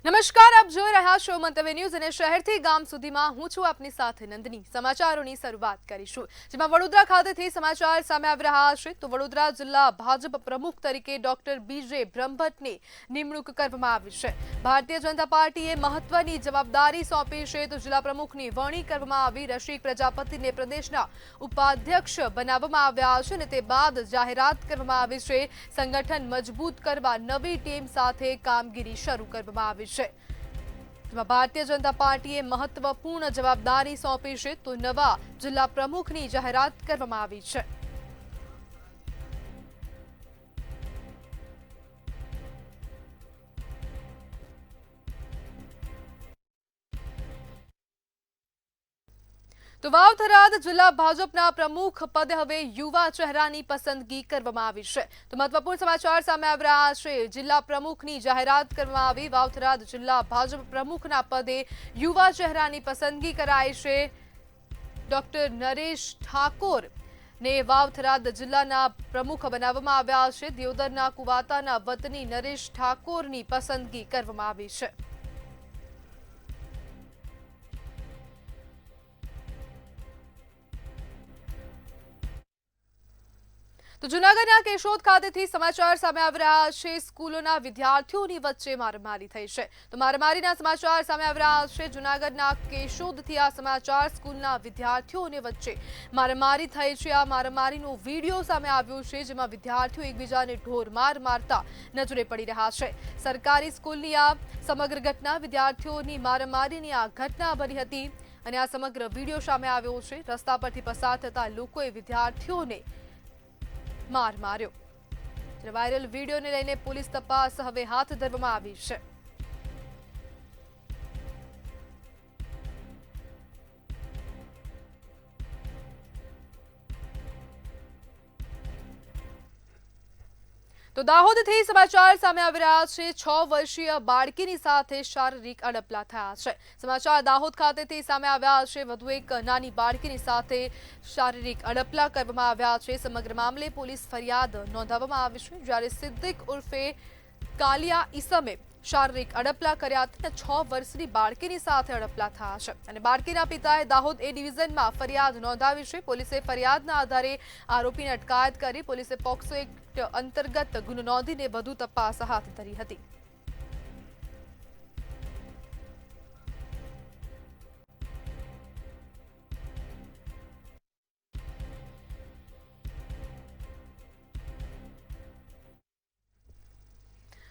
નમસ્કાર, આપ જોઈ રહ્યા છો મંતવ્ય ન્યૂઝ અને શહેરથી ગામ સુધીમાં હું છું આપની સાથે નંદની। સમાચારોની શરૂઆત કરીશું, જેમાં વડોદરા ખાતેથી સમાચાર સામે આવી રહ્યા છે। તો વડોદરા જિલ્લા ભાજપ પ્રમુખ તરીકે ડોક્ટર બીજે બ્રહ્મભટ્ટની નિમણૂક કરવામાં આવી છે। ભારતીય જનતા પાર્ટીએ મહત્વની જવાબદારી સોંપી છે। તો જિલ્લા પ્રમુખની વરણી કરવામાં આવી। રસિક પ્રજાપતિને પ્રદેશના ઉપાધ્યક્ષ બનાવવામાં આવ્યા છે અને તે બાદ જાહેરાત કરવામાં આવી છે। સંગઠન મજબૂત કરવા નવી ટીમ સાથે કામગીરી શરૂ કરવામાં આવી છે। ભારતીય જનતા પાર્ટીએ મહત્વપૂર્ણ જવાબદારી સોંપી છે। તો નવા જિલ્લા પ્રમુખની જાહેરાત કરવામાં આવી છે। તો વાવ-થરાદ જિલ્લા ભાજપના પ્રમુખ પદે હવે યુવા ચહેરાની પસંદગી કરવામાં આવી છે। તો મહત્વપૂર્ણ સમાચાર સામે આવી રહ્યા છે। જિલ્લા પ્રમુખની જાહેરાત કરવામાં આવી। વાવ-થરાદ જિલ્લા ભાજપ પ્રમુખના પદે યુવા ચહેરાની પસંદગી કરાઈ છે। ડોક્ટર નરેશ ઠાકોર ને વાવ-થરાદ જિલ્લાના પ્રમુખ બનાવવામાં આવ્યા છે। દિયોદરના કુવાતાના વતની નરેશ ઠાકોરની પસંદગી કરવામાં આવી છે। તો જૂનાગઢના કેશોદ ખાતેથી સમાચાર સામે આવી રહ્યા છે। સ્કૂલોના વિદ્યાર્થીઓની વચ્ચે મારામારી થઈ છે। તો મારામારીના સમાચાર સામે આવી રહ્યા છે। જૂનાગઢના કેશોદથી આ સમાચાર, સ્કૂલના વિદ્યાર્થીઓની વચ્ચે મારામારી થઈ છે। આ મારામારીનો વિડીયો સામે આવ્યો છે, જેમાં વિદ્યાર્થીઓ એકબીજાને ઢોરમાર મારતા નજરે પડી રહ્યા છે। સરકારી સ્કૂલની આ સમગ્ર ઘટના વિદ્યાર્થીઓની મારામારીની આ ઘટના બની હતી અને આ સમગ્ર વિડીયો સામે આવ્યો છે। રસ્તા પરથી પસાર થતા લોકોએ વિદ્યાર્થીઓને માર માર્યો। વાયરલ વિડીયોને લઈને પોલીસ તપાસ હવે હાથ ધરવામાં આવી છે। તો દાહોદથી સમાચાર સામે આવી રહ્યા છે। 6 વર્ષીય બાળકીની સાથે શારીરિક અડપલા થયા છે। સમાચાર દાહોદ ખાતેથી સામે આવ્યા છે। વધુ એક નાની બાળકીની સાથે શારીરિક અડપલા કરવામાં આવ્યા છે। સમગ્ર મામલે પોલીસ ફરિયાદ નોંધાવવામાં આવી છે। જ્યારે સિદ્દીક ઉર્ફે કાલિયા ઈસમે શારીરિક અડપલા કર્યા હતા। 6 વર્ષની બાળકીની સાથે અડપલા થયા છે અને બાળકીના પિતાએ દાહોદ એ ડિવિઝનમાં ફરિયાદ નોંધાવી છે। પોલીસે ફરિયાદના આધારે આરોપીને અટકાયત કરી। પોલીસે પોક્સો એક્ટ અંતર્ગત ગુનો નોંધીને વધુ તપાસ હાથ ધરી હતી।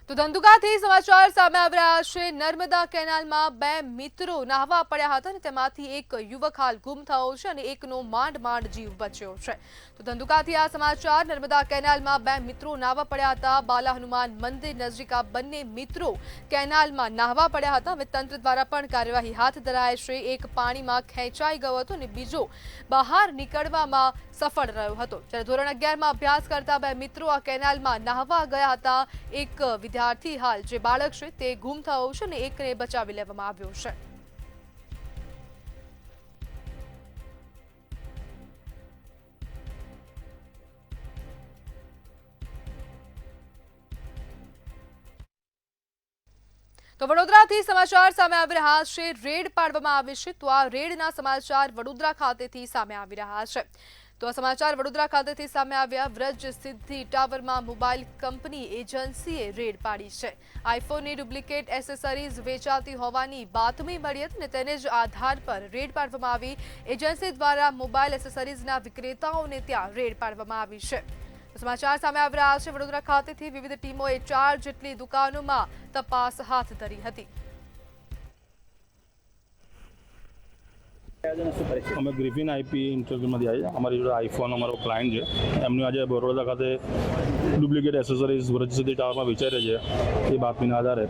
તો ધંધુકાથી સમાચાર સામે આવી રહ્યા છે। નર્મદા કેનાલમાં 2 મિત્રો નહાવા પડ્યા હતા અને તેમાંથી એક યુવક હાલ ગુમ થયો છે અને એકનો માંડ જીવ બચ્યો છે। તો ધંધુકાથી આ સમાચાર, નર્મદા કેનાલમાં 2 મિત્રો નહાવા પડ્યા હતા। બાલા હનુમાન મંદિર નજીક આ બંને મિત્રો કેનાલમાં નહાવા પડ્યા હતા। હવે તંત્ર દ્વારા પણ કાર્યવાહી હાથ ધરાઈ છે। એક પાણીમાં ખેંચાઈ ગયો હતો અને બીજો બહાર નીકળવામાં સફળ રહ્યો હતો। જ્યારે ધોરણ 11માં અભ્યાસ કરતા 2 મિત્રો આ કેનાલમાં નહાવા ગયા હતા। એક વિદ્યાર્થી હાલ જે બાળક છે તે ગુમ થયો છે અને એકને બચાવી લેવામાં આવ્યો છે। તો વડોદરાથી સમાચાર સામે આવી રહ્યા છે। રેડ પાડવામાં આવી છે। તો આ રેડના સમાચાર વડોદરા ખાતેથી સામે આવી રહ્યા છે। તો આ સમાચાર વડોદરા ખાતેથી સામે આવ્યા। વ્રજ સિદ્ધિ ટાવરમાં મોબાઈલ કંપની એજન્સીએ રેડ પાડી છે। આઈફોનની ડુપ્લિકેટ એસેસરીઝ વેચાતી હોવાની બાતમી મળી હતી અને તેને જ આધાર પર રેડ પાડવામાં આવી। એજન્સી દ્વારા મોબાઈલ એસેસરીઝના વિક્રેતાઓને ત્યાં રેડ પાડવામાં આવી છે। સમાચાર સામે આવી રહ્યા છે। વડોદરા ખાતેથી વિવિધ ટીમોએ 4 જેટલી દુકાનોમાં તપાસ હાથ ધરી હતી। અમે ગ્રીફિન આઈપી ઇન્ટરવ્યુમાંથી આવ્યા। અમારી જોડે આઈફોન અમારો ક્લાયન્ટ છે, એમની આજે બરોડા ખાતે ડુપ્લિકેટ એસેસરીઝ વ્રજ સિદ્ધિ ટાવરમાં વેચાઈ રહી છે। એ બાતમીના આધારે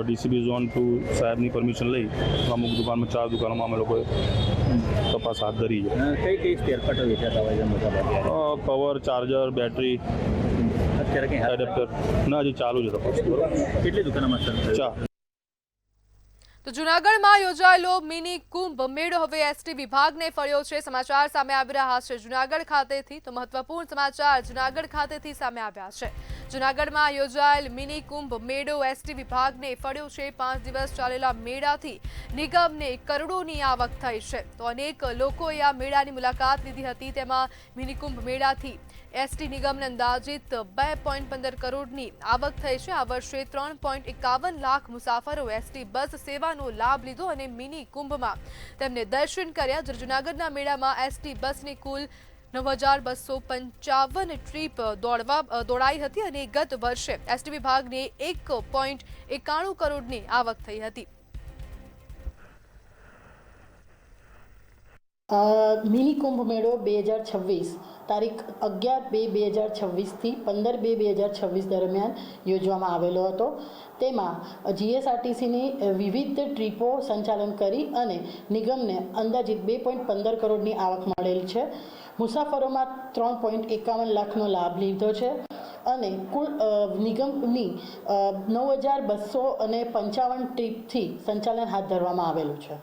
ડીસીબી ઝોન 2 સાહેબની પરમિશન લઈ અમુક દુકાનમાં 4 દુકાનોમાં અમે લોકોએ તપાસ હાથ ધરી છે। કઈ સ્પેરપાર્ટો વેચાતા હોય છે મોટાભાગે? કવર, ચાર્જર, બેટરી, અત્યારે કંઈ એડેપ્ટર ના હજી ચાલુ છે તપાસ। કેટલી દુકાનોમાં સર? 4। તો જૂનાગઢમાં યોજાયેલો મિની કુંભ મેળો હવે એસટી વિભાગને ફળ્યો છે. સમાચાર સામે આવી રહ્યા છે જૂનાગઢ ખાતેથી. તો મહત્વપૂર્ણ સમાચાર જૂનાગઢ ખાતેથી સામે આવ્યા છે. જૂનાગઢમાં યોજાયેલ મિની કુંભ મેળો એસટી વિભાગને ફળ્યો છે. 5 દિવસ ચાલેલા મેળાથી નિગમને કરોડોની આવક થઈ છે. તો અનેક લોકોએ આ મેળાની મુલાકાત લીધી હતી. તેમાં મિની કુંભ મેળાથી એસટી નિગમને અંદાજિત 2.15 કરોડની આવક થઈ છે. આ વર્ષે 3.51 લાખ મુસાફરો એસટી બસ સેવાનો લાભ લીધો અને મિની કુંભમાં તેમને દર્શન કર્યા. જૂનાગઢના મેળામાં એસટી બસની કુલ 9,255 ટ્રીપ દોડાઈ હતી અને ગત વર્ષે એસટી વિભાગને 1.91 કરોડની આવક થઈ હતી. મિની કુંભ મેળો 2026 તારીખ 11/2/2026થી 15/2/2026 દરમિયાન યોજવામાં આવેલો હતો. તેમાં જીએસઆરટીસીની વિવિધ ટ્રીપો સંચાલન કરી અને નિગમને અંદાજિત 2.15 કરોડની આવક મળેલ છે. મુસાફરોમાં 3.51 લાખનો લાભ લીધો છે અને કુલ નિગમની 9,255 ટ્રીપથી સંચાલન હાથ ધરવામાં આવેલું છે.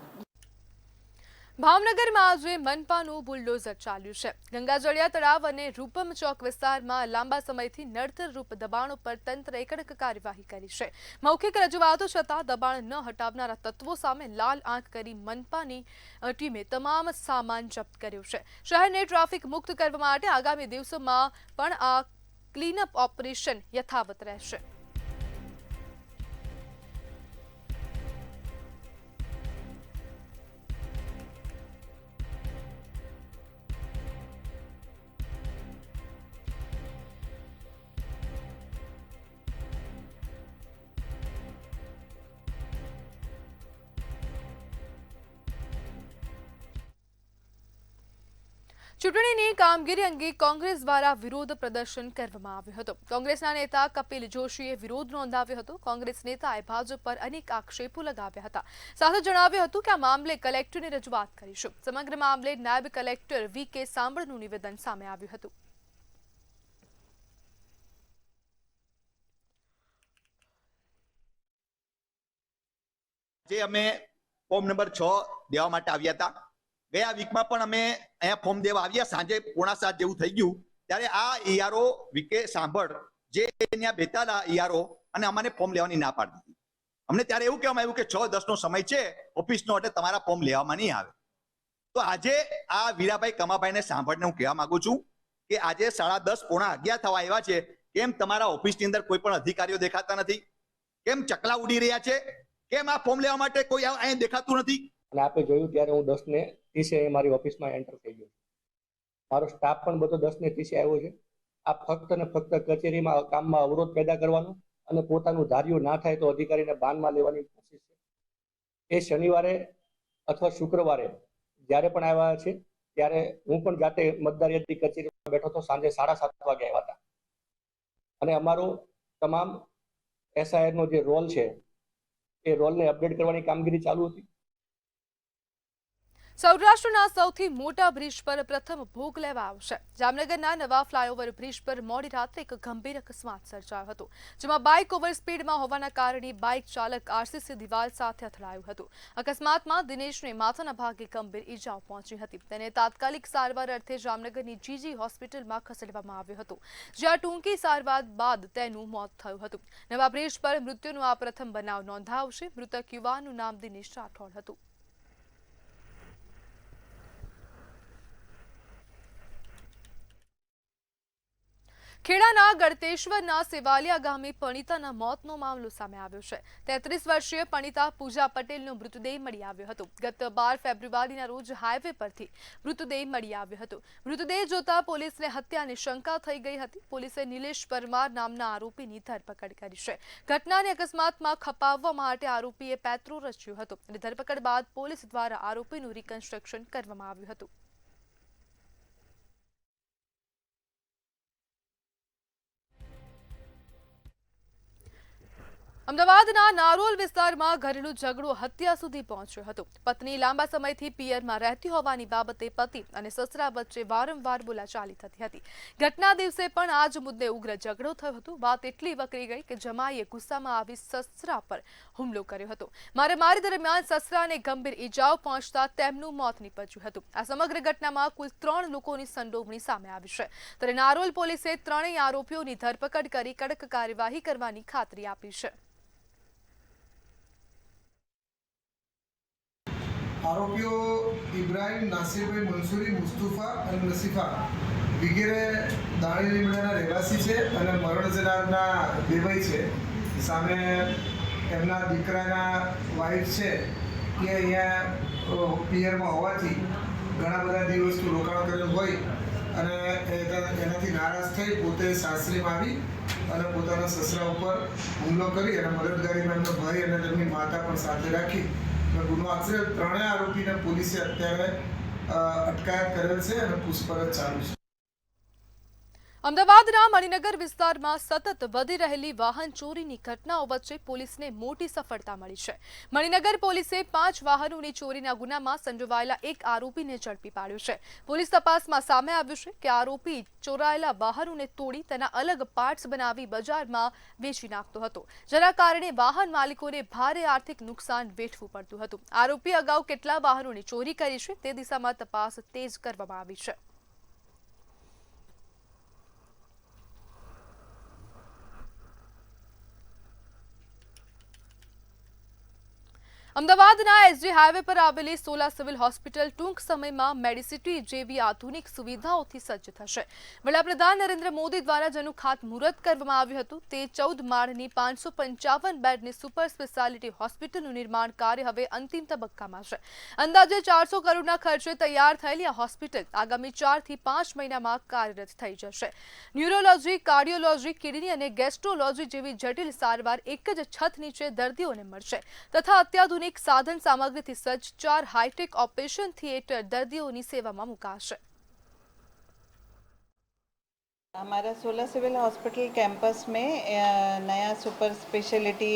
ભાવનગરમાં આજે મનપાનું બુલડોઝર ચાલ્યું છે. ગંગાજળિયા તળાવ અને રૂપમ ચોક વિસ્તારમાં લાંબા સમયથી નડતરરૂપ દબાણો પર તંત્રએ કડક કાર્યવાહી કરી છે. મૌખિક રજૂઆતો છતાં દબાણ ન હટાવનારા તત્વો સામે લાલ આંખ કરી મનપાની ટીમે તમામ સામાન જપ્ત કર્યો છે. શહેરને ટ્રાફિક મુક્ત કરવા માટે આગામી દિવસોમાં પણ આ ક્લીનઅપ ઓપરેશન યથાવત રહેશે. ચૂંટણીની કામગીરી અંગે કોંગ્રેસ દ્વારા વિરોધ પ્રદર્શન કરવામાં આવ્યું હતું. કોંગ્રેસના નેતા કપિલ જોશીએ વિરોધ નોંધાવ્યો હતો. કોંગ્રેસ નેતાએ ભાજપ પર અનેક આક્ષેપો લગાવ્યા હતા. સાથે જણાવ્યું હતું કે આ મામલે કલેક્ટરને રજૂઆત કરીશું. સમગ્ર મામલે નાયબ કલેક્ટર વી.કે. સાંબળનું નિવેદન સામે આવ્યું હતું. જે અમે ફોર્મ નંબર 6 દેવા માટે આવ્યા હતા. ગયા વીકમાં પણ અમે અહીંયા ફોર્મ દેવા આવ્યા. સાંજે 6:45 જેવું થઈ ગયું ત્યારે આ ઈઆરઓ વી.કે. સાંભળ જે અહીંયા બેઠેલા ઈઆરઓ અને અમને ફોર્મ લેવાની ના પાડી દીધી. અમને ત્યારે એવું કહેવામાં આવ્યું કે 6:10 નો સમય છે ઓફિસનો, એટલે તમારા ફોર્મ લેવામાં નહીં આવે. તો આજે આ વીરાભાઈ કમાભાઈને સાંભળને હું કહેવા માંગુ છું કે આજે 10:30 11 થવા આવ્યા છે. કેમ તમારા ઓફિસની અંદર કોઈ પણ અધિકારીઓ દેખાતા નથી? કેમ ચકલા ઉડી રહ્યા છે? કેમ આ ફોર્મ લેવા માટે કોઈ અહીંયા દેખાતું નથી? અને આપણે જોયું ત્યારે હું 10:30 મારી ઓફિસમાં એન્ટર થઈ ગયો. મારો સ્ટાફ પણ બધો 10:30 આવ્યો છે. આ ફક્ત ને ફક્ત કચેરીમાં કામમાં અવરોધ પેદા કરવાનો અને પોતાનું ધાર્યું ના થાય તો અધિકારીને બાનમાં લેવાની કોશિશ છે. એ શનિવારે અથવા શુક્રવારે જ્યારે પણ આવ્યા છે ત્યારે હું પણ જાતે મતદાર યાદી કચેરીમાં બેઠો હતો. સાંજે 7:30 વાગે આવ્યા હતા અને અમારો તમામ એસઆઈઆરનો જે રોલ છે એ રોલને અપડેટ કરવાની કામગીરી ચાલુ હતી. સૌરાષ્ટ્રના સૌથી મોટા બ્રિજ પર પ્રથમ ભોગ લેવા આવશે. જામનગરના નવા ફ્લાયઓવર બ્રિજ પર મોડી રાત્રે એક ગંભીર અકસ્માત સર્જાયો હતો, જેમાં બાઇક ઓવર સ્પીડમાં હોવાના કારણે બાઇક ચાલક આરસીસી દિવાલ સાથે અથડાયું હતું. અકસ્માતમાં દિનેશને માથાના ભાગે ગંભીર ઈજાઓ પહોંચી હતી. તેને તાત્કાલિક સારવાર અર્થે જામનગરની જીજી હોસ્પિટલમાં ખસેડવામાં આવ્યો હતો, જ્યાં ટૂંકી સારવાર બાદ તેનું મોત થયું હતું. નવા બ્રિજ પર મૃત્યુનો આ પ્રથમ બનાવ નોંધાવશે. મૃતક યુવાનનું નામ દિનેશ રાઠોડ હતું. ખેડાના ગળતેશ્વરના સેવાલિયા ગામે પણિતાના મોતનો મામલો સામે આવ્યો છે. 33 વર્ષીય પણિતા પૂજા પટેલનો મૃતદેહ મળી આવ્યો હતો. ગત 12 ફેબ્રુઆરીના રોજ હાઈવે પરથી મૃતદેહ મળી આવ્યો હતો. મૃતદેહ જોતા પોલીસને હત્યાની શંકા થઈ ગઈ હતી. પોલીસે નિલેશ પરમાર નામના આરોપીની ધરપકડ કરી છે. ઘટનાને અકસ્માતમાં ખપાવવા માટે આરોપીએ પેત્રો રચ્યો હતો અને ધરપકડ બાદ પોલીસ દ્વારા આરોપીનું રિકન્સ્ટ્રક્શન કરવામાં આવ્યું હતું. અમદાવાદના નારોલ વિસ્તારમાં ઘરેલું ઝઘડો હત્યા સુધી પહોંચ્યો હતો. પત્ની લાંબા સમયથી પિયરમાં રહેતી હોવાની બાબતે પતિ અને સસરા વચ્ચે વારંવાર બોલાચાલી થતી હતી. ઘટના દિવસે પણ આ જ મુદ્દે ઉગ્ર ઝઘડો થયો હતો. વાત એટલી વકરી ગઈ કે જમાઈએ ગુસ્સામાં આવી સસરા પર હુમલો કર્યો હતો. મારામારી દરમિયાન સસરાને ગંભીર ઈજાઓ પહોંચતા તેમનું મોત નીપજ્યું હતું. આ સમગ્ર ઘટનામાં કુલ 3 લોકોની સંડોવણી સામે આવી છે. ત્યારે નારોલ પોલીસે ત્રણેય આરોપીઓની ધરપકડ કરી કડક કાર્યવાહી કરવાની ખાતરી આપી છે. આરોપીઓ ઇબ્રાહિમ, નાસિરભાઈ, મંસૂરી, મુસ્તુફા અને નસીફા વગેરે દાણી લીમડાના રહેવાસી છે અને મરણ જનારના બેભાઈ છે. સામે એમના દીકરાના વાઇફ છે એ અહીંયા પિયરમાં હોવાથી ઘણા બધા દિવસનું રોકાણ કરેલું હોય અને એનાથી નારાજ થઈ પોતે સાસરીમાં આવી અને પોતાના સસરા ઉપર હુમલો કરી અને મદદગારીમાં એમનો ભાઈ અને તેમની માતા પણ સાથે રાખી ગુનો આચરે. ત્રણેય આરોપીને પોલીસે અત્યારે અટકાયત કરેલ છે અને પૂછપરછ ચાલુ છે. અમદાવાદના મણિનગર વિસ્તારમાં સતત વધી રહેલી વાહન ચોરીની ઘટનાઓ વચ્ચે પોલીસને મોટી સફળતા મળી છે. મણિનગર પોલીસે 5 વાહનોની ચોરીના ગુનામાં સંડોવાયેલા એક આરોપીને ઝડપી પાડ્યો છે. પોલીસ તપાસમાં સામે આવ્યું છે કે આરોપી ચોરાયેલા વાહનોને તોડી તેના અલગ પાર્ટ્સ બનાવી બજારમાં વેચી નાખતો હતો, જેના કારણે વાહન માલિકોને ભારે આર્થિક નુકસાન વેઠવું પડતું હતું. આરોપી અગાઉ કેટલા વાહનોની ચોરી કરી છે તે દિશામાં તપાસ તેજ કરવામાં આવી છે. અમદાવાદના એસજી હાઈવે પર આવેલી સોલા સિવિલ હોસ્પિટલ ટૂંક સમયમાં મેડિસિટી જેવી આધુનિક સુવિધાઓથી સજ્જ થશે. વડાપ્રધાન નરેન્દ્ર મોદી દ્વારા જેનું ખાતમુહૂર્ત કરવામાં આવ્યું હતું તે 14 માળની 555 બેડની સુપર સ્પેશિયાલિટી હોસ્પિટલનું નિર્માણ કાર્ય હવે અંતિમ તબક્કામાં છે. અંદાજે 400 કરોડના ખર્ચે તૈયાર થયેલી આ હોસ્પિટલ આગામી 4 થી 5 મહિનામાં કાર્યરત થઈ જશે. ન્યુરોલોજી, કાર્ડિયોલોજી, કિડની અને ગેસ્ટ્રોલોજી જેવી જટિલ સારવાર એક જ છત નીચે દર્દીઓને મળશે તથા અત્યાધુનિક સાધન સામગ્રીથી સજ્જ 4 હાઈટેક ઓપરેશન थिएटर दर्दियों सेवा में मुकाश. हमारा सोला सिविल हॉस्पिटल कैंपस में नया सुपर स्पेशलिटी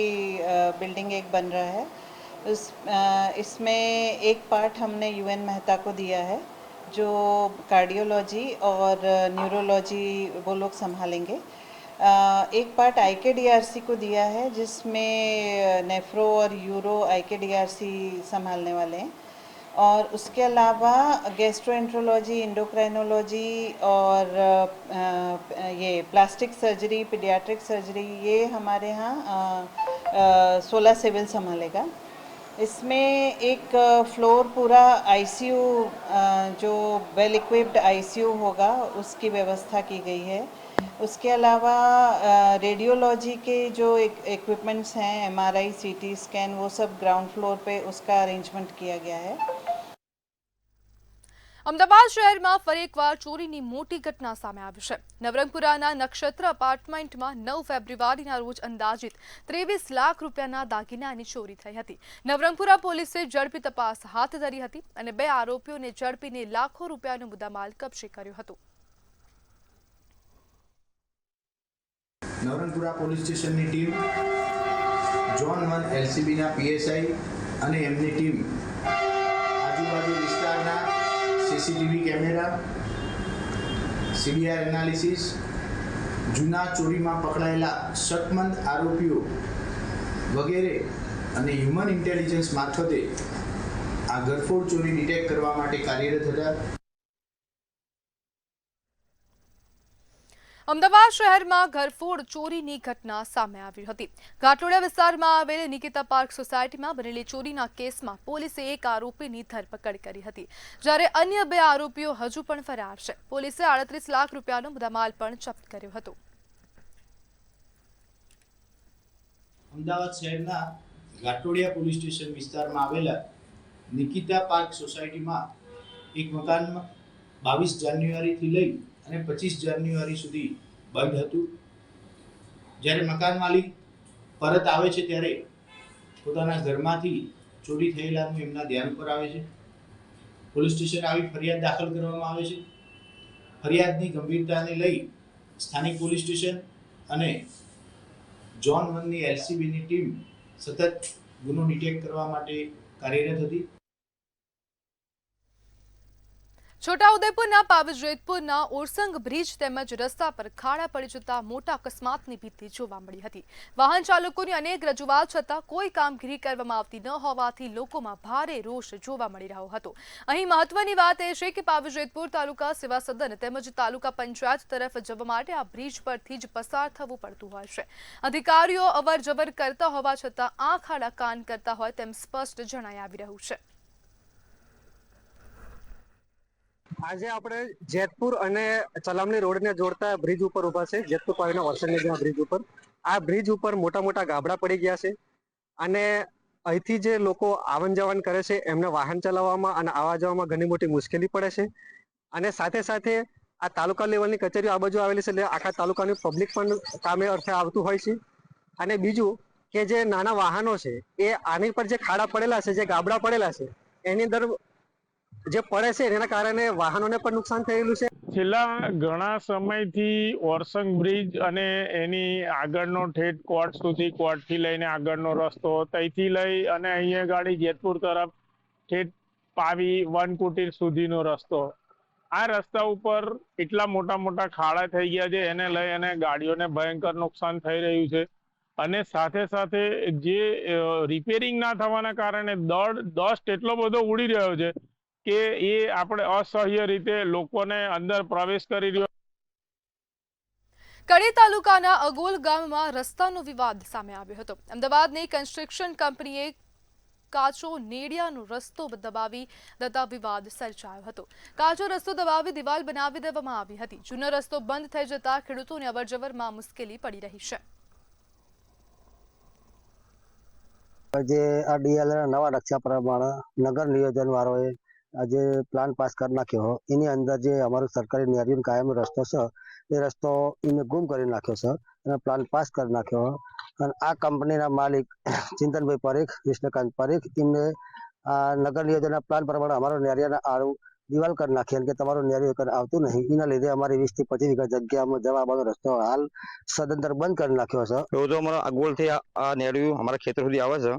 बिल्डिंग एक बन रहा है. इसमें एक पार्ट हमने यूएन मेहता को दिया है जो कार्डियोलॉजी और न्यूरोलॉजी वो लोग संभालेंगे. एक पार्ट IKDRC को दिया है जिसमें नेफ्रो और यूरो IKDRC संभालने वाले हैं और उसके अलावा गैस्ट्रोएंट्रोलॉजी, इंडोक्राइनोलॉजी और ये प्लास्टिक सर्जरी, पीडियाट्रिक सर्जरी ये हमारे यहाँ सोला सिविल संभालेगा. इसमें एक फ्लोर पूरा ICU जो वेल इक्विप्ड ICU होगा उसकी व्यवस्था की गई है. उसके अलावा रेडियोलॉजी के जो इक्विपमेंट्स हैं MRI, CT स्कैन वो सब ग्राउंड फ्लोर पे उसका अरेंजमेंट किया गया है. અમદાવાદ શહેરમાં ફરી એકવાર ચોરીની મોટી ઘટના સામે આવી છે. નવરંગપુરાના નક્ષત્ર અપાર્ટમેન્ટમાં 9 ફેબ્રુઆરીના રોજ અંદાજિત 23 લાખ રૂપિયાના દાગીનાની ચોરી થઈ હતી. નવરંગપુરા પોલીસે ઝડપી તપાસ હાથ ધરી હતી અને 2 આરોપીઓને ઝડપીને લાખો રૂપિયાનો મુદ્દામાલ કબજે કર્યો હતો. નવરંગપુરા પોલીસ સ્ટેશનની ટીમ, ઝોન 1 LCBના PSI અને એમની ટીમ આજુબાજુ વિસ્તારના CCTV કેમેરા, CDR એનાલિસિસ, જૂના ચોરીમાં પકડાયેલા શકમંદ આરોપીઓ વગેરે અને હ્યુમન ઇન્ટેલિજન્સ મારફતે આ ગરફોડ ચોરી ડિટેક્ટ કરવા માટે કાર્યરત હતા. અમદાવાદ શહેરમાં ઘરફોડ ચોરીની ઘટના સામે આવી હતી. ઘાટલોડિયા વિસ્તારમાં આવેલ નિકિતા પાર્ક સોસાયટીમાં બનેલી ચોરીના કેસમાં પોલીસે એક આરોપીની ધરપકડ કરી હતી, જ્યારે અન્ય 2 આરોપીઓ હજુ પણ ફરાર છે. પોલીસે 38 લાખ રૂપિયાનો મુદ્દામાલ પણ જપ્ત કર્યો હતો. અમદાવાદ શહેરના ઘાટલોડિયા પોલીસ સ્ટેશન વિસ્તારમાં આવેલા નિકિતા પાર્ક સોસાયટીમાં એક મકાનમાં 22 જાન્યુઆરીથી લઈ અને 25 જાન્યુઆરી સુધી બંધ હતું. જ્યારે મકાન માલિક પરત આવે છે ત્યારે પોતાના ઘરમાંથી ચોરી થયેલાનું એમના ધ્યાન પર આવે છે. પોલીસ સ્ટેશન આવી ફરિયાદ દાખલ કરવામાં આવે છે. ફરિયાદની ગંભીરતાને લઈ સ્થાનિક પોલીસ સ્ટેશન અને ઝોન 1ની એલસીબીની ટીમ સતત ગુનો ડિટેક્ટ કરવા માટે કાર્યરત હતી. છોટાઉદેપુરના પાવીજેતપુરના ઓરસંગ બ્રિજ તેમજ રસ્તા પર ખાડા પડી જતા મોટા અકસ્માતની ભીતિ જોવા મળી હતી. વાહન ચાલકોની અનેક રજૂઆત છતાં કોઈ કામગીરી કરવામાં આવતી ન હોવાથી લોકોમાં ભારે રોષ જોવા મળી રહ્યો હતો. અહીં મહત્વની વાત એ છે કે પાવીજેતપુર તાલુકા સેવા સદન તેમજ તાલુકા પંચાયત તરફ જવા માટે આ બ્રિજ પરથી જ પસાર થવું પડતું હોય છે. અધિકારીઓ અવરજવર કરતા હોવા છતાં આ ખાડા કાન કરતા હોય તેમ સ્પષ્ટ જણાઈ આવી રહ્યું છે. આજે આપણે જેતપુર અને ચલામણી રોડને જોડતા બ્રિજ ઉપર ઉભા છે. જેતપુર પાણીના વરસાદના બ્રિજ ઉપર આ બ્રિજ ઉપર મોટા મોટા ગાબડા પડી ગયા છે અને અહીંથી જે લોકો આવન જાવન કરે છે એમને વાહન ચલાવવામાં અને આવવા જવામાં ઘણી મોટી મુશ્કેલી પડે છે. અને સાથે સાથે આ તાલુકા લેવલની કચેરીઓ આ બાજુ આવેલી છે એટલે આખા તાલુકાની પબ્લિક પણ કામે અર્થે આવતું હોય છે. અને બીજું કે જે નાના વાહનો છે એ આની પર જે ખાડા પડેલા છે, જે ગાબડા પડેલા છે એની અંદર જે પડે છે એના કારણે વાહનોને પણ નુકસાન થયેલું છે. છેલ્લા ઘણા સમયથી ઓરસંગ બ્રિજ અને એની આગળનો ઠેઠ કોર્ટ સુધી, કોર્ટથી લઈને આગળનો રસ્તો, ત્યાંથી લઈ અને અહીંયા ગાડી જેતપુર તરફ ઠેઠ પાવી વનકુટીર સુધીનો રસ્તો, આ રસ્તા ઉપર એટલા મોટા મોટા ખાડા થઈ ગયા છે એને લઈ અને ગાડીઓને ભયંકર નુકસાન થઈ રહ્યું છે. અને સાથે સાથે જે રિપેરિંગ ના થવાના કારણે ડસ્ટ એટલો બધો ઉડી રહ્યો છે કે એ આપણે અસહ્ય રીતે લોકોને અંદર પ્રવેશ કરી રહ્યો. કડી તાલુકાના અગોલ ગામમાં રસ્તાનો વિવાદ સામે આવ્યો હતો. અમદાવાદની કન્સ્ટ્રક્શન કંપનીએ કાચો નેડિયાનો રસ્તો દબાવી દેતા વિવાદ સર્જાયો હતો. કાચો રસ્તો દબાવી દિવાલ બનાવી દેવામાં આવી હતી. જૂનો રસ્તો બંધ થઈ જતા ખેડૂતોને અવરજવરમાં મુશ્કેલી પડી રહી છે. જે આ ડીએલ નવા રક્ષા પ્રમાણે નગર નિયોજન વાળોએ આજે પ્લાન પાસ કરી નાખ્યો. એની અંદર જે અમારો સરકારી નેરિયન કાયમનો રસ્તો છે એ રસ્તો એને ગુમ કરી નાખ્યો છે અને પ્લાન પાસ કરી નાખ્યો. અને આ કંપનીના માલિક ચિંતનભાઈ પરીખ, કૃષ્ણકાંત પરીખ, એમને આ નગર નિયોજનના પ્લાન પ્રમાણે અમારો નેરિયાના આડું દિવાલ કરી નાખી અને કે તમારું નેરિયું આવતું નહીં. એના લીધે અમારી 20 થી 25 વીઘા જગ્યામાં જવા આવવાનો રસ્તો હાલ સદંતર બંધ કરી નાખ્યો છે. એવું તો અમારો આ ગોળથી આ નેરિયું અમારા ખેતર સુધી આવે છે.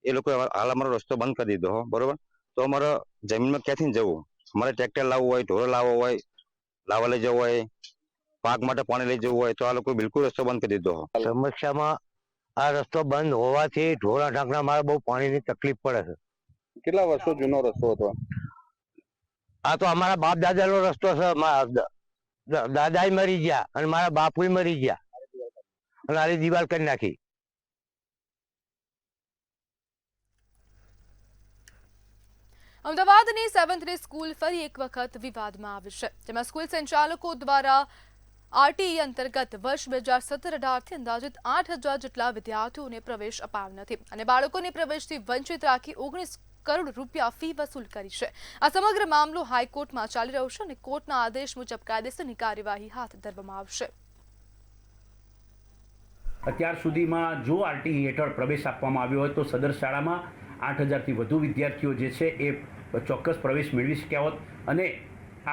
એ લોકો હાલ અમારો રસ્તો બંધ કરી દીધો, બરોબર. તો અમારે જમીનમાં ક્યાંથી જવું? અમારે ટ્રેક્ટર લાવવું હોય, ઢોર લાવવો હોય, લાવવા લઈ જવું હોય, પાક માટે પાણી લઈ જવું હોય, તો આ લોકો બિલકુલ રસ્તો બંધ કરી દીધો. સમસ્યામાં આ રસ્તો બંધ હોવાથી ઢોરા ઢાંકણા મારે બહુ પાણીની તકલીફ પડે છે. કેટલા વર્ષો જૂનો રસ્તો હતો? આ તો અમારા બાપ દાદાનો રસ્તો છે. દાદા મરી ગયા અને મારા બાપુ મરી ગયા અને આની દિવાલ કરી નાખી. અમદાવાદની 7th સ્કૂલ ફરી એક વખત વિવાદમાં આવી છે. જેમાં સ્કૂલ સંચાલકો દ્વારા આરટીઈ અંતર્ગત વર્ષ 2017-18થી અંદાજિત 8,000 જેટલા વિદ્યાર્થીઓને પ્રવેશ અપાયો નથી અને બાળકોને પ્રવેશથી વંચિત રાખી 19 કરોડ રૂપિયા ફી વસૂલ કરી છે. આ સમગ્ર મામલો હાઈકોર્ટમાં ચાલી રહ્યો છે અને કોર્ટના આદેશ મુજબ કાયદેસરની કાર્યવાહી હાથ ધરવામાં આવશે. અત્યાર સુધીમાં જો આરટીઈ હેઠળ પ્રવેશ આપવામાં આવ્યો હોય તો સદર શાળામાં 8,000થી વધુ વિદ્યાર્થીઓ જે છે એ ચોક્કસ પ્રવેશ મેળવી શક્યા હોત અને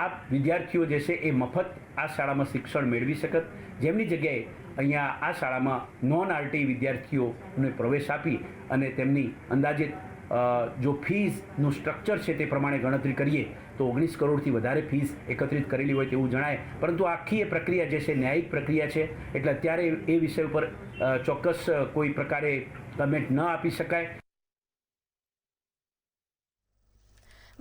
આ વિદ્યાર્થીઓ જે છે એ મફત આ શાળામાં શિક્ષણ મેળવી શકત. જેમની જગ્યાએ અહીંયા આ શાળામાં નોન આરટીઈ વિદ્યાર્થીઓને પ્રવેશ આપી અને તેમની અંદાજિત જો ફીઝનું સ્ટ્રક્ચર છે તે પ્રમાણે ગણતરી કરીએ તો 19 કરોડથી વધારે ફીઝ એકત્રિત કરેલી હોય તેવું જણાય. પરંતુ આખી એ પ્રક્રિયા જે છે ન્યાયિક પ્રક્રિયા છે એટલે અત્યારે એ વિષય ઉપર ચોક્કસ કોઈ પ્રકારે કમેન્ટ ન આપી શકાય.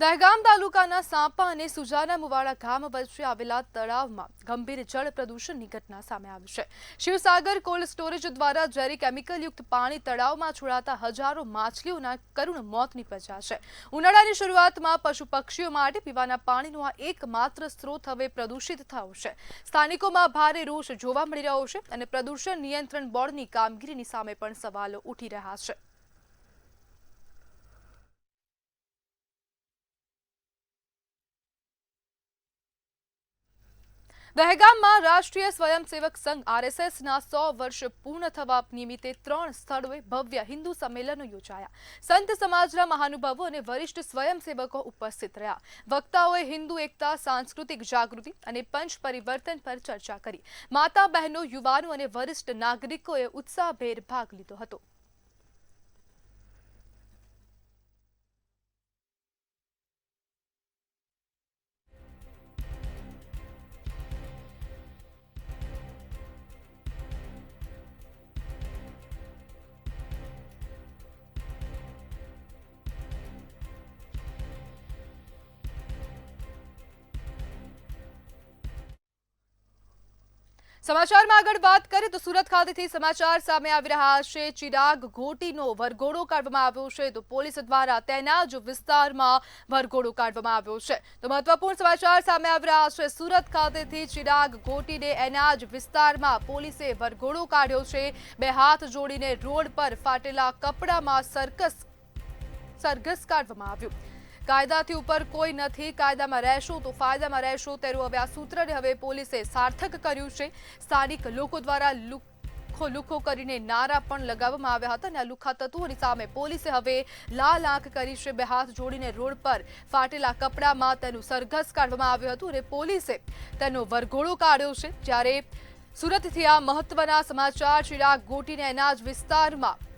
દહેગામ તાલુકાના સાપા અને સુજાના મુવાડા ગામ વચ્ચે આવેલા તળાવમાં ગંભીર જળ પ્રદૂષણની ઘટના સામે આવી છે. શિવસાગર કોલ્ડ સ્ટોરેજ દ્વારા ઝેરી કેમિકલયુક્ત પાણી તળાવમાં છોડાતા હજારો માછલીઓના કરુણ મોત નીપજ્યા છે. ઉનાળાની શરૂઆતમાં પશુ પક્ષીઓ માટે પીવાના પાણીનો આ એકમાત્ર સ્ત્રોત હવે પ્રદૂષિત થયો છે. સ્થાનિકોમાં ભારે રોષ જોવા મળી રહ્યો છે અને પ્રદૂષણ નિયંત્રણ બોર્ડની કામગીરીની સામે પણ સવાલો ઉઠી રહ્યા છે. દહેગામમાં રાષ્ટ્રીય સ્વયંસેવક સંઘ RSSના 100 વર્ષ પૂર્ણ થવા નિમિત્તે 3 સ્થળોએ ભવ્ય હિન્દુ સંમેલનો યોજાયા. સંત સમાજના મહાનુભાવો અને વરિષ્ઠ સ્વયંસેવકો ઉપસ્થિત રહ્યા. વક્તાઓએ હિન્દુ એકતા, સાંસ્કૃતિક જાગૃતિ અને પંચ પરિવર્તન પર ચર્ચા કરી. માતા, બહેનો, યુવાનો અને વરિષ્ઠ નાગરિકોએ ઉત્સાહભેર ભાગ લીધો હતો. સમાચારમાં આગળ વાત કરીએ તો સુરત ખાતેથી સમાચાર સામે આવી રહ્યા છે. ચિરાગ ઘોટીનો વરઘોડો કાઢવામાં આવ્યો છે તો પોલીસ દ્વારા તેના જ વિસ્તારમાં વરઘોડો કાઢવામાં આવ્યો છે. તો મહત્વપૂર્ણ સમાચાર સામે આવી રહ્યા છે. સુરત ખાતેથી ચિરાગ ઘોટીને એના જ વિસ્તારમાં પોલીસે વરઘોડો કાઢ્યો છે. બે હાથ જોડીને રોડ પર ફાટેલા કપડામાં સરઘસ કાઢવામાં આવ્યું. કાયદાથી ઉપર કોઈ નથી, કાયદામાં રહેશો તો ફાયદામાં રહેશો તેવું હવે આ સૂત્રને હવે પોલીસે સાર્થક કર્યું છે. સ્થાનિક લોકો દ્વારા લુખ્ખો કરીને નારા પણ લગાવવામાં આવ્યા હતા અને આ લુખ્ખા તત્વોની સામે પોલીસે હવે લાલ આંખ કરી છે. બે હાથ જોડીને રોડ પર ફાટેલા કપડામાં તેનું સરઘસ કાઢવામાં આવ્યું હતું અને પોલીસે તેનો વરઘોડો કાઢ્યો છે. જ્યારે સુરતથી આ મહત્વના સમાચાર. ચિરાગ ઘોટીને એના જ વિસ્તારમાં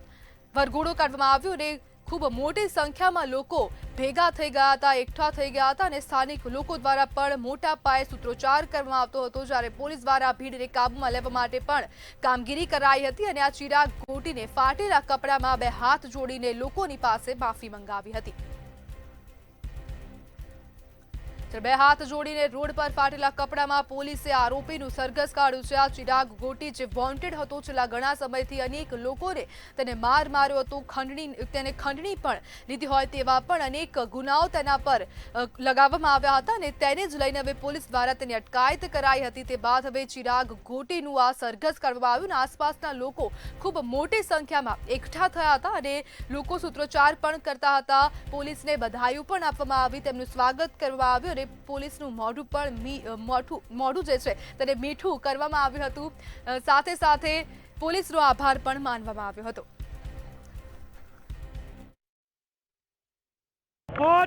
વરઘોડો કાઢવામાં આવ્યો અને ખૂબ મોટી સંખ્યામાં લોકો ભેગા થઈ ગયા હતા, એકઠા થઈ ગયા હતા અને સ્થાનિક લોકો દ્વારા પણ મોટા પાયે સૂત્રોચ્ચાર કરવામાં આવતો હતો. જ્યારે પોલીસ દ્વારા ભીડને કાબૂમાં લેવા માટે પણ કામગીરી કરાઈ હતી અને આ ચિરાગ ઘોટીને ફાટેલા કપડામાં બે હાથ જોડીને લોકોની પાસે માફી મંગાવી હતી. બે હાથ જોડીને રોડ પર ફાટેલા કપડામાં પોલીસે આરોપીનું સરઘસ કાઢ્યું છે. આ ચિરાગ ઘોટી જે વોન્ટેડ હતો, છેલ્લા ઘણા સમયથી અનેક લોકોને તેને માર માર્યો હતો, તેને ખંડણી પણ લીધી હોય તેવા પણ અનેક ગુનાઓ તેના પર લગાવવામાં આવ્યા હતા અને તેને જ લઈને હવે પોલીસ દ્વારા તેની અટકાયત કરાઈ હતી. તે બાદ હવે ચિરાગ ઘોટીનું આ સરઘસ કાઢવામાં આવ્યું અને આસપાસના લોકો ખૂબ મોટી સંખ્યામાં એકઠા થયા હતા અને લોકો સૂત્રોચ્ચાર પણ કરતા હતા. પોલીસને બધાઈઓ પણ આપવામાં આવી, તેમનું સ્વાગત કરવામાં આવ્યું અને પોલીસનું મોઢું પણ મોઢું જે છે તેને મીઠું કરવામાં આવ્યું હતું. સાથે સાથે પોલીસનો આભાર પણ માનવામાં આવ્યો હતો.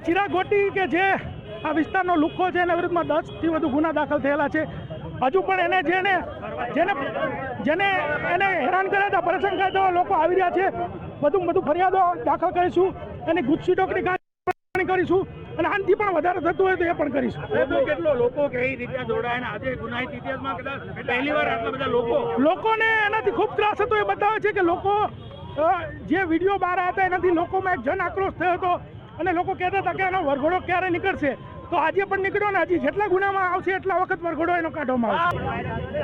ચિરાગ ઘોટી કે જે આ વિસ્તારનો લુખ્ખો છે એના વિરુદ્ધમાં 10 થી વધુ ગુના દાખલ થયેલા છે. હજુ પણ જેને હેરાન કર્યા હતા, પરેશાન કર્યા હતા લોકો આવી રહ્યા છે. વધુ ફરિયાદો દાખલ કરીશું અને ગુસ્સી ટોકરી કરીશું અને આનાથી પણ વધારે થતું હોય તો એ પણ કરીશું. કેટલો લોકો કઈ રીતે જોડાય આજે ગુનાહિત ઇતિહાસમાં કદાચ પહેલી વાર આટલા બધા લોકોને એનાથી ખૂબ ત્રાસ હતો. એ બતાવે છે કે લોકો જે વિડીયો બહાર હતા એનાથી લોકોમાં એક જન આક્રોશ થયો હતો અને લોકો કહેતા હતા કે એનો વરઘોડો ક્યારે નીકળશે. તો આજે પણ નીકળ્યો ને હજી જેટલા ગુનામાં આવશે એટલા વખત વરઘોડો એનો કાઢવામાં આવશે.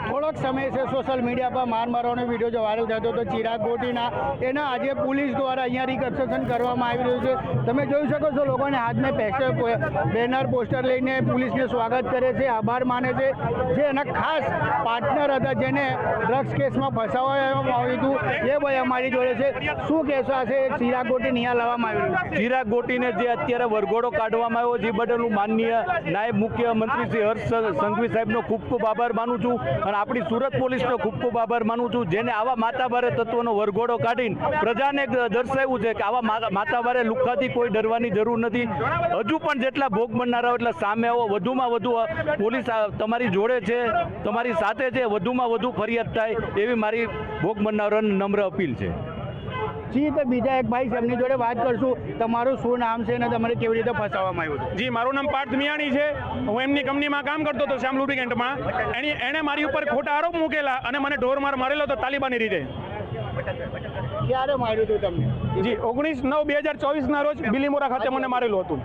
થોડોક સમય છે સોશિયલ મીડિયા પર માર મારવાનો વિડીયો જો વાયરલ થતો હતો ચિરાગ ઘોટીના, એના આજે પોલીસ દ્વારા અહીંયા રિકન્સ્ટ્રક્શન કરવામાં આવી રહ્યું છે. તમે જોઈ શકો છો લોકોને હાથમાં બેનર પોસ્ટર લઈને પોલીસને સ્વાગત કરે છે, આભાર માને છે. જે એના ખાસ પાર્ટનર હતા જેને ડ્રગ્સ કેસમાં ફસાવવામાં આવ્યું હતું એ ભાઈ અમારી જોડે છે. શું કહેશો આ છે ચિરાગ ઘોટીને અહીંયા લાવવામાં આવ્યું? ચિરાગ ઘોટીને જે અત્યારે વરઘોડો કાઢવામાં આવ્યો જે બદલ હું નાયબ મુખ્યમંત્રી શ્રી હર્ષ સંઘવી સાહેબનો ખૂબ ખૂબ આભાર માનું છું અને આપણી સુરત પોલીસનો ખૂબ ખૂબ આભાર માનું છું જેને આવા માતાભારે તત્વોનો વરઘોડો કાઢીને પ્રજાને દર્શાવ્યું છે કે આવા માતાભારે લુખ્ખાથી કોઈ ડરવાની જરૂર નથી. હજુ પણ જેટલા ભોગ બનનારા એટલે સામે આવો, વધુમાં વધુ પોલીસ તમારી જોડે છે, તમારી સાથે છે, વધુમાં વધુ ફરિયાદ થાય એવી મારી ભોગ બનનારાઓને નમ્ર અપીલ છે. જી, તો બીજા એક ભાઈ છે એમની જોડે વાત કરશું. તમારું શું નામ છે અને તમારે કેવી રીતે ફસાવવામાં આવ્યું હતું? જી, મારું નામ પાર્થ મિયાણી છે. હું એમની કંપનીમાં કામ કરતો હતો શ્યામ લુબ્રિકેન્ટમાં. એણે મારી ઉપર ખોટા આરોપ મૂકેલા અને મને ઢોરમાર મારેલો હતો તાલિબાની રીતે. ક્યારે માર્યું હતું તમને? જી, 19/9/2024 ના રોજ બિલીમોરા ખાતે મને મારેલું હતું.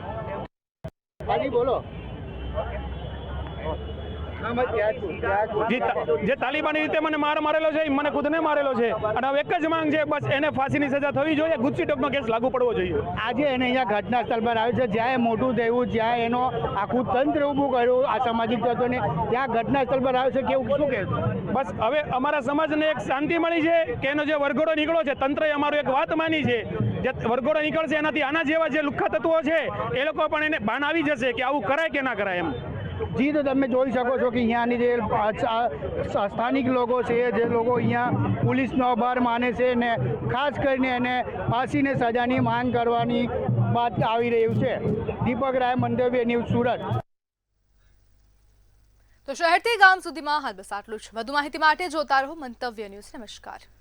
હાજી બોલો. જે તાલિબાની રીતે મને મારેલો છે, મને ખુદને મારેલો છે અને હવે એક જ માંગ છે, બસ એને ફાંસીની સજા થવી જોઈએ, ગુસ્સી ટોકનો કેસ લાગુ પડવો જોઈએ. આજે એને અહીંયા ઘટના સ્થળ પર આવ્યું છે, જ્યાં મોટું થયું, જ્યાં એનો આખું તંત્ર ઊભું કર્યું આ સામાજિક તત્વોને, ત્યાં ઘટના સ્થળ પર આવ્યું છે. કેવું શું કહેવું? બસ હવે અમારા સમાજને એક શાંતિ મળી છે કે એનો જે વરઘોડો નીકળ્યો છે, તંત્રએ અમારું એક વાત માની છે. જે વરઘોડો નીકળશે એનાથી આના જેવા જે લુખ્ખા તત્વો છે એ લોકો પણ એને ભાન આવી જશે કે આવું કરાય કે ના કરાય એમ. જી તો તમે જોઈ શકો છો કે અહીંયાની જે સ્થાનિક લોકો છે, જે લોકો અહીંયા પોલીસનો આભાર માને છે ને ખાસ કરીને એને ફાંસીની સજાની માંગ કરવાની વાત આવી રહ્યું છે. દીપક રાય, મંતવ્ય ન્યૂઝ, સુરત. તો શહેરથી ગામ સુધીમાં હાલ બસ આટલું જ. વધુ માહિતી માટે જોતા રહો મંતવ્ય ન્યૂઝ. નમસ્કાર.